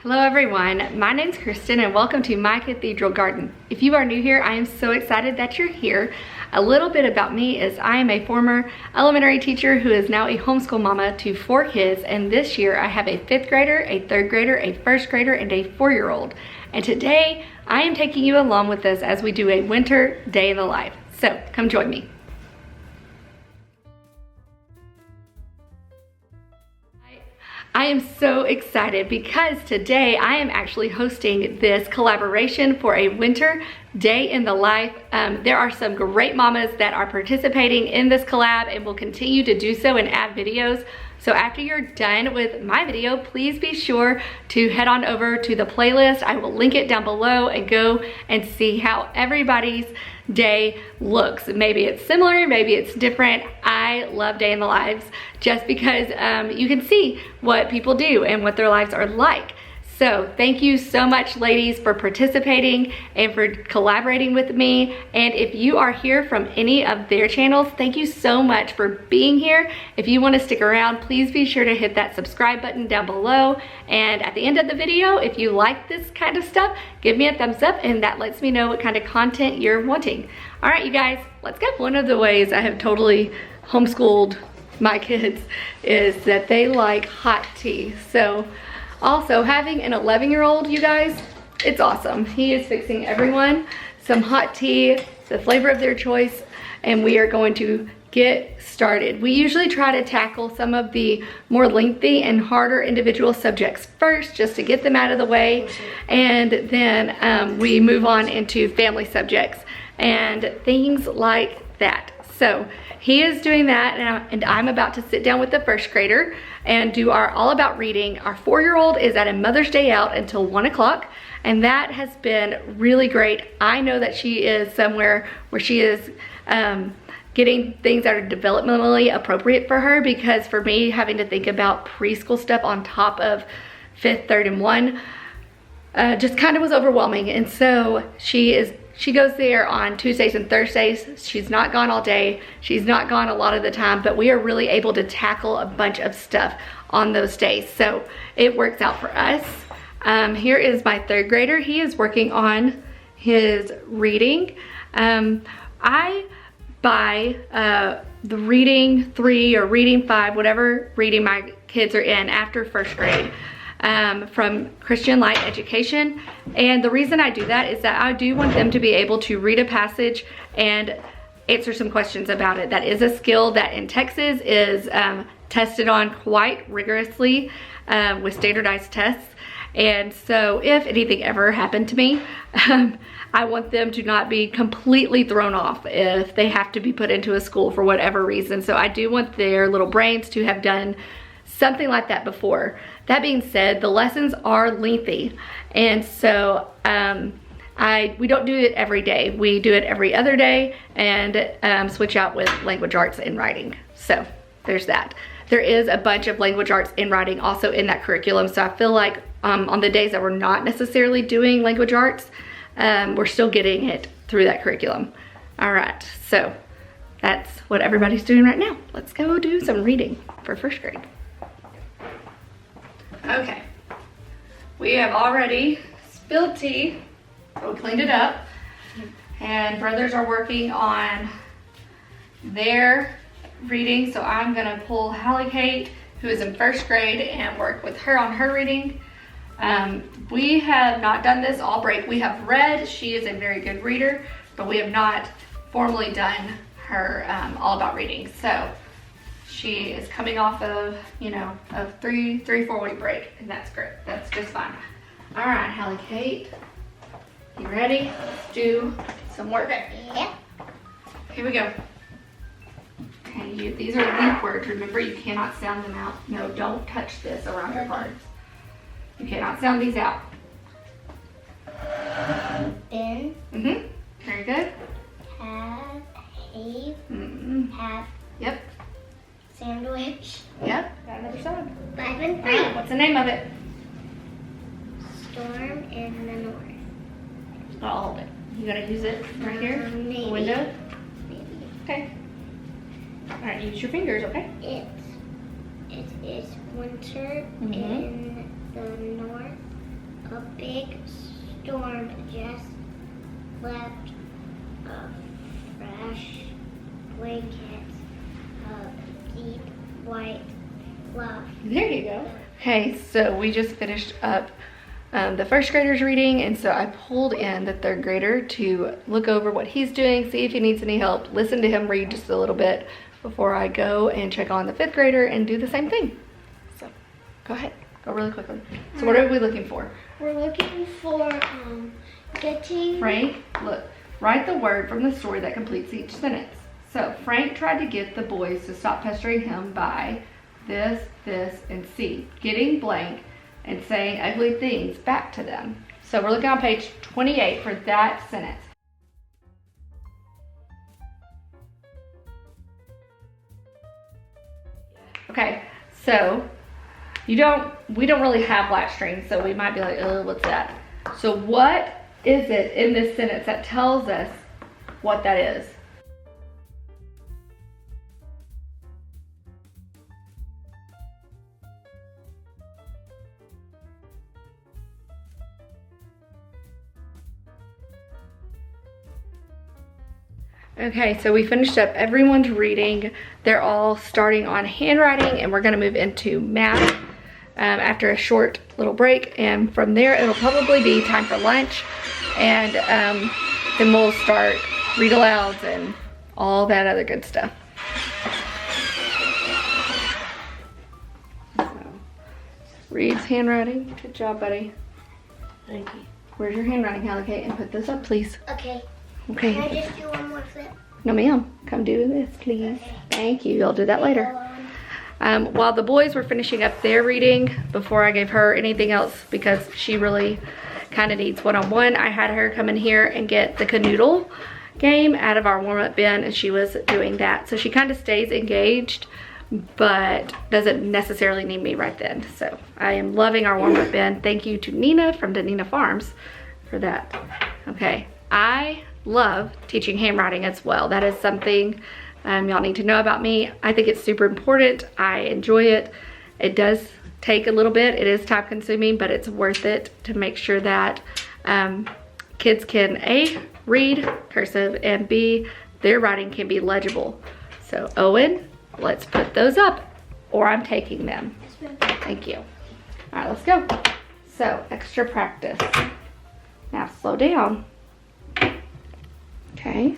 Hello everyone, my name's Kristen and welcome to my Cathedral Garden. If you are new here, I am so excited that you're here. A little bit about me is I am a former elementary teacher who is now a homeschool mama to 4 kids, and this year I have a 5th grader, a 3rd grader, a 1st grader, and a 4-year-old. And today I am taking you along with us as we do a winter day in the life. So come join me. I am so excited because today I am actually hosting this collaboration for a winter day in the life. There are some great mamas that are participating in this collab and will continue to do so and add videos. So after you're done with my video, please be sure to head on over to the playlist. I will link it down below and go and see how everybody's day looks. Maybe it's similar, maybe it's different. I love day in the lives just because you can see what people do and what their lives are like. So thank you so much, ladies, for participating and for collaborating with me. And if you are here from any of their channels, thank you so much for being here. If you want to stick around, please be sure to hit that subscribe button down below. And at the end of the video, if you like this kind of stuff, give me a thumbs up and that lets me know what kind of content you're wanting. All right, you guys, let's go. One of the ways I have totally homeschooled my kids is that they like hot tea. So also, having an 11-year-old, you guys, it's awesome. He is fixing everyone some hot tea, the flavor of their choice, and we are going to get started. We usually try to tackle some of the more lengthy and harder individual subjects first, just to get them out of the way, and then we move on into family subjects and things like that. So he is doing that, and I'm about to sit down with the 1st grader and do our all about reading. Our 4-year-old is at a Mother's Day out until 1 o'clock, and that has been really great. I know that she is somewhere where she is getting things that are developmentally appropriate for her, because for me, having to think about preschool stuff on top of 5th, 3rd, and 1 just kind of was overwhelming. And so she goes there on Tuesdays and Thursdays. She's not gone all day. She's not gone a lot of the time, but we are really able to tackle a bunch of stuff on those days. So it works out for us. Here is my 3rd grader. He is working on his reading. I buy the reading 3 or reading 5, whatever reading my kids are in after 1st grade. From Christian Light Education. And the reason I do that is that I do want them to be able to read a passage and answer some questions about it. That is a skill that in Texas is tested on quite rigorously with standardized tests. And so if anything ever happened to me, I want them to not be completely thrown off if they have to be put into a school for whatever reason. So I do want their little brains to have done something like that before. That being said, the lessons are lengthy, and so we don't do it every day. We do it every other day and switch out with language arts and writing. So there's that. There is a bunch of language arts and writing also in that curriculum, so I feel like on the days that we're not necessarily doing language arts, we're still getting it through that curriculum. All right, so that's what everybody's doing right now. Let's go do some reading for 1st grade. Okay, we have already spilled tea, so we cleaned it up, and brothers are working on their reading, so I'm gonna pull Hallie Kate, who is in 1st grade, and work with her on her reading. We have not done this all break. We have read. She is a very good reader, but we have not formally done her all about reading. So she is coming off of, you know, a 4 week break, and that's great. That's just fine. All right, Hallie Kate, you ready? Let's do some work. Yeah. Here we go. Okay, these are leap words. Remember, you cannot sound them out. No, don't touch this around your cards. You cannot sound these out. Been. Very good. Have. Have. Have. Yep. Sandwich. Yep. Got another song. 5 and 3. What's the name of it? Storm in the North. I'll hold it. You gotta use it right here. Maybe. The window. Maybe. Okay. All right. Use your fingers. Okay. It is winter Mhm. in the north. A big storm just left a fresh blanket of deep white fluff. There you go. Okay, so we just finished up the first grader's reading, and so I pulled in the third grader to look over what he's doing, see if he needs any help, listen to him read just a little bit before I go and check on the fifth grader and do the same thing. So go ahead, go really quickly. So what are we looking for? We're looking for getting... Frank, look, write the word from the story that completes each sentence. So Frank tried to get the boys to stop pestering him by this, and C. Getting blank and saying ugly things back to them. So we're looking on page 28 for that sentence. Okay, so we don't really have latch strings, so we might be like, oh, what's that? So what is it in this sentence that tells us what that is? Okay, so we finished up everyone's reading. They're all starting on handwriting, and we're gonna move into math after a short little break. And from there, it'll probably be time for lunch. And then we'll start read alouds and all that other good stuff. So, Reed's handwriting. Good job, buddy. Thank you. Where's your handwriting, Hallie Kate? And put this up, please. Okay. Okay. Can I just do one more flip? No, ma'am. Come do this, please. Okay. Thank you. I'll do that later. While the boys were finishing up their reading, before I gave her anything else, because she really kind of needs one-on-one, I had her come in here and get the canoodle game out of our warm-up bin, and she was doing that. So she kind of stays engaged, but doesn't necessarily need me right then. So I am loving our warm-up bin. Thank you to Nina from Danina Farms for that. Okay, I love teaching handwriting as well. That is something y'all need to know about me. I think it's super important. I enjoy it. It does take a little bit. It is time consuming, but it's worth it to make sure that kids can A, read cursive, and B, their writing can be legible. So Owen, let's put those up, or I'm taking them. Thank you. All right, let's go. So extra practice. Now slow down. Okay.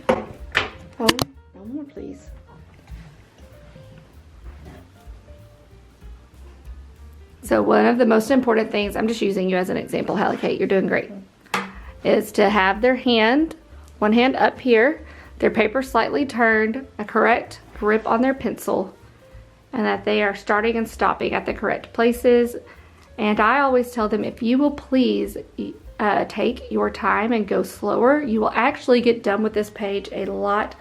Oh, no more, please. So one of the most important things, I'm just using you as an example, Hallie Kate, you're doing great, is to have their hand, one hand up here, their paper slightly turned, a correct grip on their pencil, and that they are starting and stopping at the correct places. And I always tell them, if you will please take your time and go slower, you will actually get done with this page a lot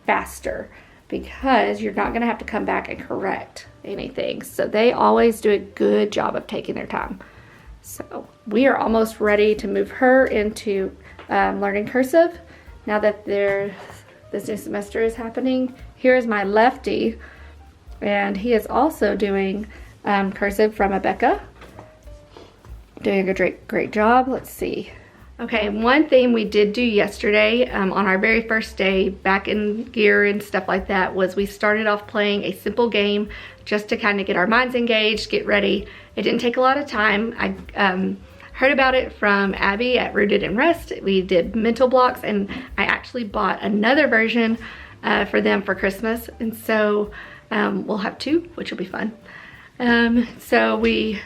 faster, because you're not going to have to come back and correct anything. So they always do a good job of taking their time. So we are almost ready to move her into learning cursive now that this new semester is happening. Here is my lefty, and he is also doing cursive from Abeka. Doing a great job. Let's see. Okay, one thing we did do yesterday on our very first day, back in gear and stuff like that, was we started off playing a simple game just to kind of get our minds engaged, get ready. It didn't take a lot of time. I heard about it from Abby at Rooted in Rest. We did mental blocks, and I actually bought another version for them for Christmas. And so we'll have two, which will be fun. So we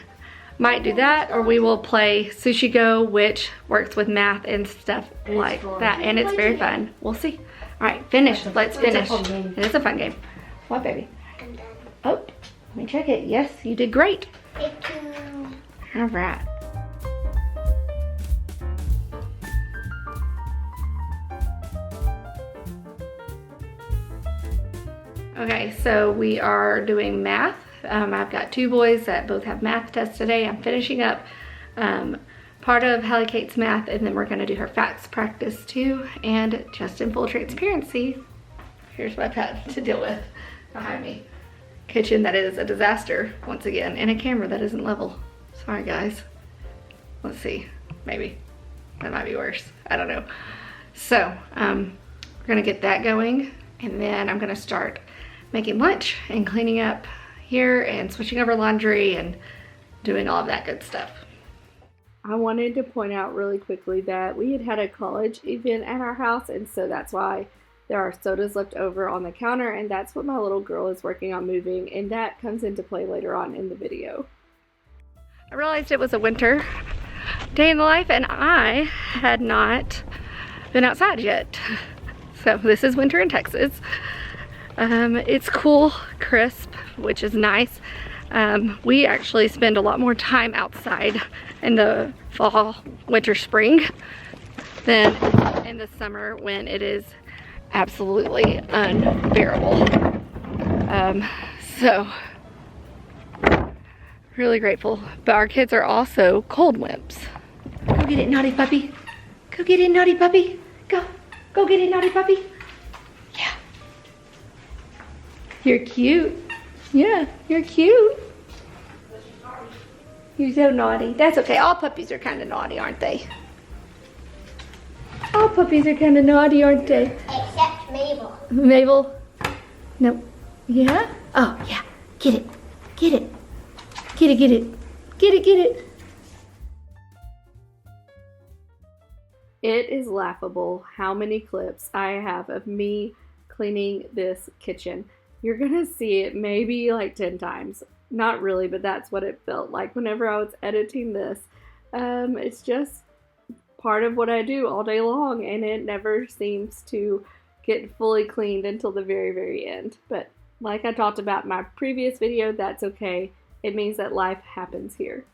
might do that, or we will play Sushi Go, which works with math and stuff like that, and it's very fun. We'll see. All right, finish. Let's finish. It is a fun game. What, baby? I'm done. Oh, let me check it. Yes, you did great. Thank you. All right. Okay, so we are doing math. I've got two boys that both have math tests today. I'm finishing up part of Hallie Kate's math, and then we're going to do her facts practice too. And just in full transparency, here's what I've had to deal with behind me. Kitchen that is a disaster once again, and a camera that isn't level. Sorry guys. Let's see, maybe. That might be worse, I don't know. So, we're gonna get that going, and then I'm gonna start making lunch and cleaning up here and switching over laundry and doing all of that good stuff. I wanted to point out really quickly that we had a college event at our house, and so that's why there are sodas left over on the counter, and that's what my little girl is working on moving, and that comes into play later on in the video. I realized it was a winter day in the life, and I had not been outside yet. So this is winter in Texas. It's cool, crisp, which is nice. We actually spend a lot more time outside in the fall, winter, spring than in the summer when it is absolutely unbearable. So really grateful. But our kids are also cold wimps. Go get it, naughty puppy. Go get it, naughty puppy. Go get it, naughty puppy. Yeah. You're cute. Yeah, you're cute. You're so naughty. That's okay. All puppies are kind of naughty, aren't they? All puppies are kind of naughty, aren't they? Except Mabel. Mabel? No. Yeah? Oh, yeah. Get it. Get it. Get it, get it. Get it, get it. It is laughable how many clips I have of me cleaning this kitchen. You're gonna see it maybe like 10 times. Not really, but that's what it felt like whenever I was editing this. It's just part of what I do all day long, and it never seems to get fully cleaned until the very, very end. But like I talked about in my previous video, that's okay. It means that life happens here.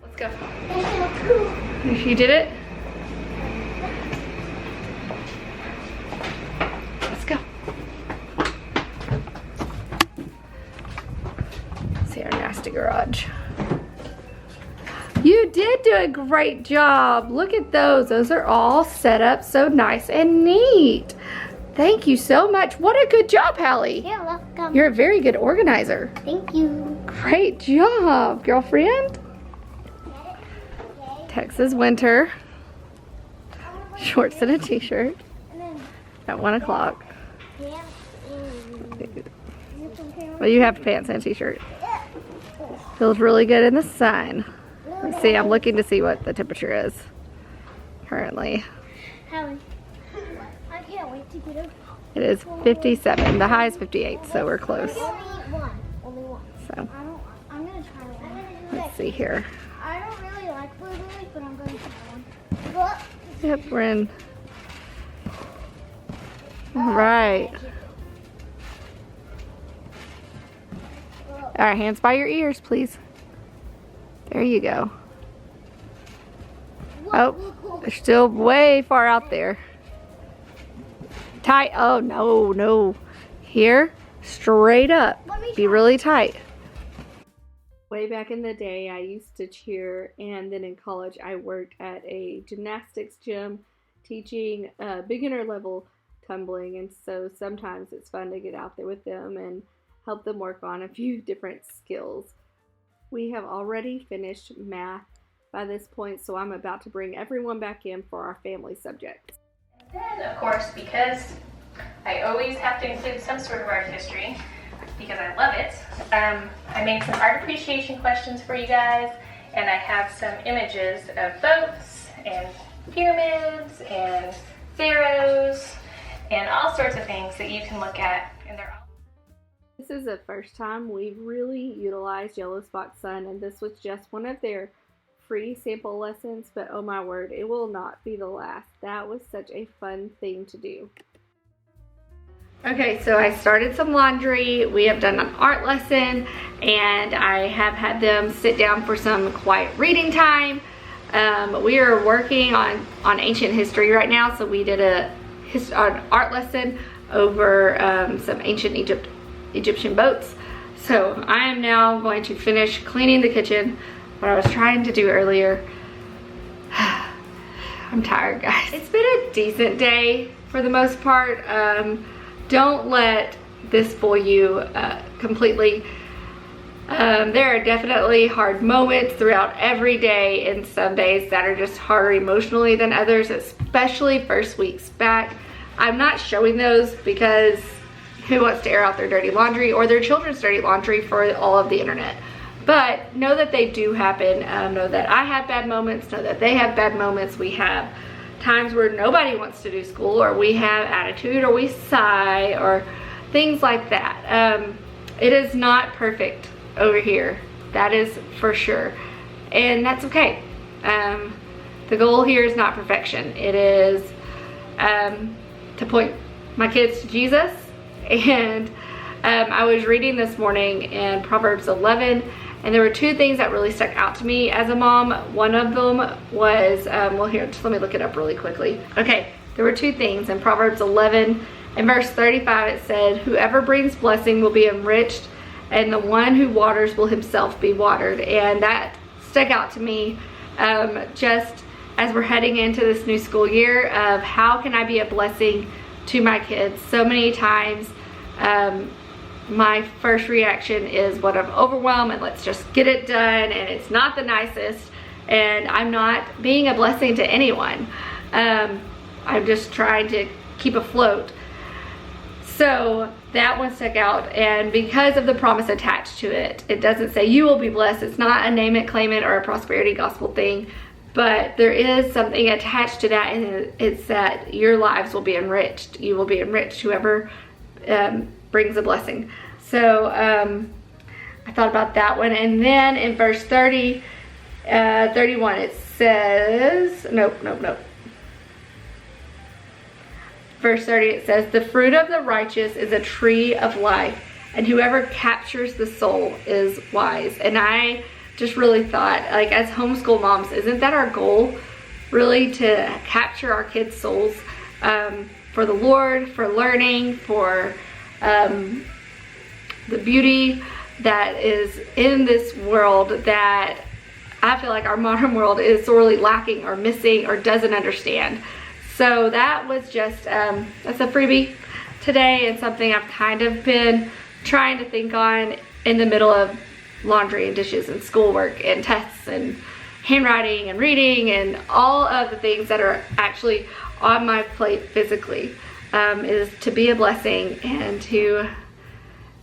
Let's go. You did it? Let's go. See our nasty garage. You did do a great job. Look at those. Those are all set up so nice and neat. Thank you so much. What a good job, Hallie. You're welcome. You're a very good organizer. Thank you. Great job, girlfriend. Texas winter. Shorts and a t-shirt at 1 o'clock. Well, you have pants and a t-shirt. Feels really good in the sun. Let's see, I'm looking to see what the temperature is currently. Hallie, I can't wait to get up. It is 57. The high is 58, so we're close. Only one. So I'm gonna try one. let's see here. I don't really like blueberries, but I'm going to try one. Yep, we're in. All right. All right, hands by your ears, please. There you go. Oh, they're still way far out there. Tight. Oh, no, no. Here, straight up. Be really tight. Way back in the day, I used to cheer, and then in college, I worked at a gymnastics gym teaching beginner level tumbling, and so sometimes it's fun to get out there with them and help them work on a few different skills. We have already finished math by this point, so I'm about to bring everyone back in for our family subjects. Then, of course, because I always have to include some sort of art history, because I love it, I made some art appreciation questions for you guys, and I have some images of boats and pyramids and pharaohs and all sorts of things that you can look at, and they're all. This is the first time we've really utilized Yellow Spot Sun, and this was just one of their free sample lessons, but oh my word, it will not be the last. That was such a fun thing to do. Okay, so I started some laundry. We have done an art lesson, and I have had them sit down for some quiet reading time. We are working on ancient history right now, so we did an art lesson over some ancient Egyptian boats. So I am now going to finish cleaning the kitchen, what I was trying to do earlier. I'm tired, guys. It's been a decent day for the most part. Don't let this fool you completely. There are definitely hard moments throughout every day, and some days that are just harder emotionally than others, especially first weeks back. I'm not showing those because who wants to air out their dirty laundry or their children's dirty laundry for all of the internet? But know that they do happen. Know that I have bad moments. Know that they have bad moments. We have times where nobody wants to do school, or we have attitude, or we sigh, or things like that. It is not perfect over here. That is for sure. And that's okay. The goal here is not perfection. It is to point my kids to Jesus. And I was reading this morning in Proverbs 11, and there were two things that really stuck out to me as a mom. One of them was, well, here, just let me look it up really quickly. Okay, there were two things in Proverbs 11. In verse 35, it said, "Whoever brings blessing will be enriched, and the one who waters will himself be watered." And that stuck out to me just as we're heading into this new school year of how can I be a blessing to my kids. So many times my first reaction is one of overwhelm and let's just get it done, and it's not the nicest, and I'm not being a blessing to anyone. I'm just trying to keep afloat. So that one stuck out, and because of the promise attached to it, it doesn't say you will be blessed. It's not a name it, claim it, or a prosperity gospel thing, but there is something attached to that, and it's that your lives will be enriched. You will be enriched, whoever brings a blessing. So I thought about that one. And then in verse 31, it says, nope. Verse 30, it says, "The fruit of the righteous is a tree of life, and whoever captures the soul is wise." And I just really thought, like, as homeschool moms, isn't that our goal? Really, to capture our kids' souls for the Lord, for learning, for the beauty that is in this world that I feel like our modern world is sorely lacking or missing or doesn't understand. So that was just, that's a freebie today, and something I've kind of been trying to think on in the middle of laundry and dishes and schoolwork and tests and handwriting and reading and all of the things that are actually on my plate physically, is to be a blessing, and to,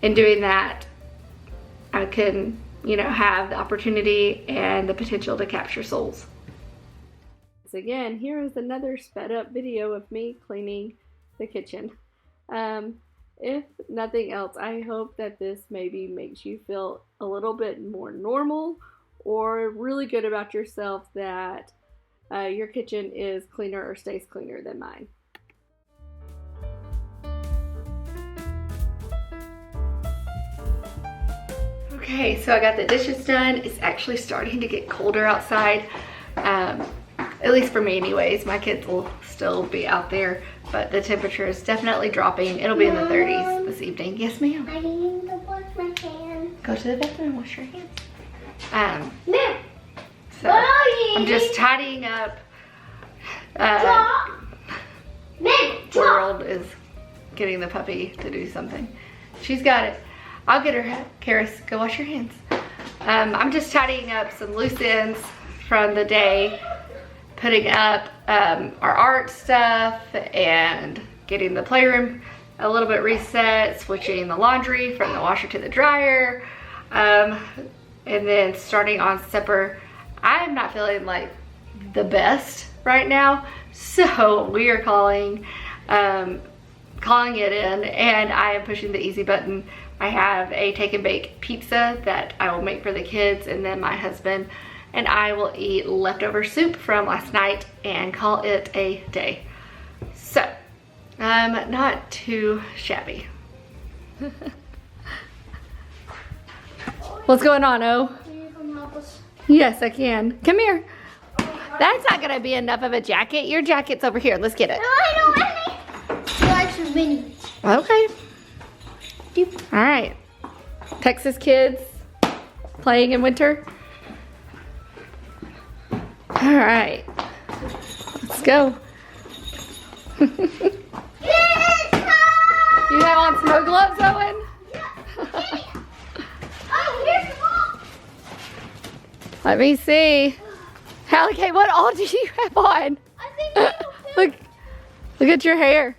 in doing that, I can, have the opportunity and the potential to capture souls. Again, here is another sped up video of me cleaning the kitchen. If nothing else, I hope that this maybe makes you feel a little bit more normal or really good about yourself, that your kitchen is cleaner or stays cleaner than mine. Okay, so I got the dishes done. It's actually starting to get colder outside. At least for me anyways. My kids will still be out there, but the temperature is definitely dropping. It'll be in the 30s this evening. Yes, ma'am? I need to wash my hands. Go to the bathroom and wash your hands. Ma'am! So I'm just tidying up. World is getting the puppy to do something. She's got it. I'll get her. Karis, go wash your hands. I'm just tidying up some loose ends from the day, putting up our art stuff and getting the playroom a little bit reset, switching the laundry from the washer to the dryer, and then starting on supper. I'm not feeling like the best right now, so we are calling it in, and I am pushing the easy button. I have a take and bake pizza that I will make for the kids, and then my husband and I will eat leftover soup from last night and call it a day. So, not too shabby. What's going on, O? Can you come help us? Yes, I can. Come here. That's not gonna be enough of a jacket. Your jacket's over here. Let's get it. No, I don't want any. She likes her minis. Okay. All right. Texas kids playing in winter. All right. Let's go. Let me see. Hallie, what all do you have on? I think Look at your hair.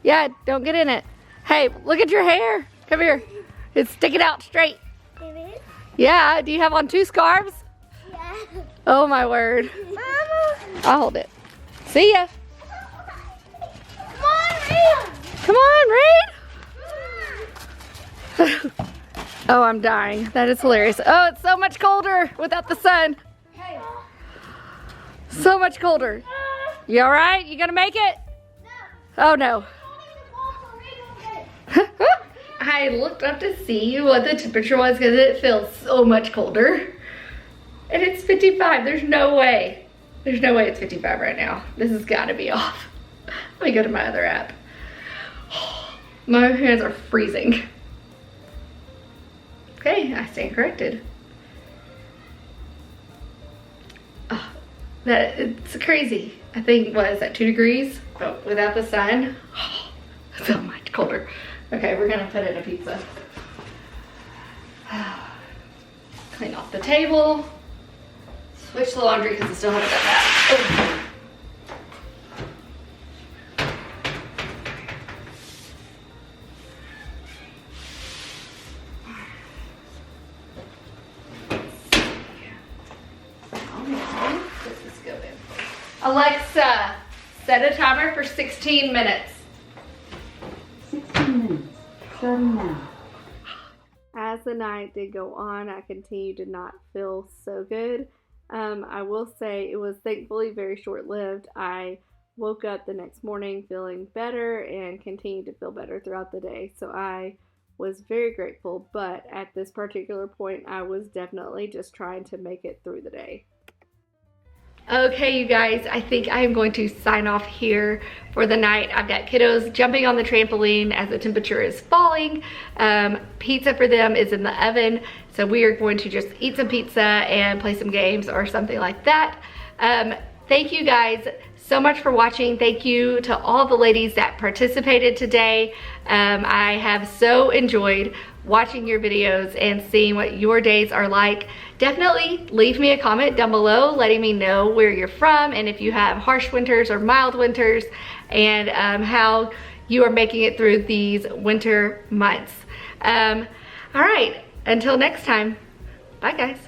Yeah, don't get in it. Hey, look at your hair. Come here. It's sticking out straight. it is. Yeah, do you have on 2 scarves? Yeah. Oh my word. Mama. I'll hold it. See ya. Come on, Reed. Come on, Reed. Oh, I'm dying. That is hilarious. Oh, it's so much colder without the sun. Hey. So much colder. You all right? You gonna make it? No. Oh no. I looked up to see what the temperature was because it feels so much colder. And it's 55. There's no way. There's no way it's 55 right now. This has got to be off. Let me go to my other app. My hands are freezing. Okay, I stand corrected. Oh, it's crazy. I think, what is that, 2 degrees? But without the sun, so much colder. Okay, we're gonna put in a pizza. Clean off the table. Switch the laundry because I still haven't done that. Oh. This is good. Alexa, set a timer for 16 minutes. 16 minutes, starting now. As the night did go on, I continued to not feel so good. I will say it was thankfully very short-lived. I woke up the next morning feeling better and continued to feel better throughout the day. So I was very grateful, but at this particular point, I was definitely just trying to make it through the day. Okay, you guys, I think I am going to sign off here for the night. I've got kiddos jumping on the trampoline as the temperature is falling. Pizza for them is in the oven, so we are going to just eat some pizza and play some games or something like that. Thank you guys so much for watching. Thank you to all the ladies that participated today. I have so enjoyed watching your videos and seeing what your days are like. Definitely leave me a comment down below letting me know where you're from and if you have harsh winters or mild winters and how you are making it through these winter months. All right, until next time, bye guys.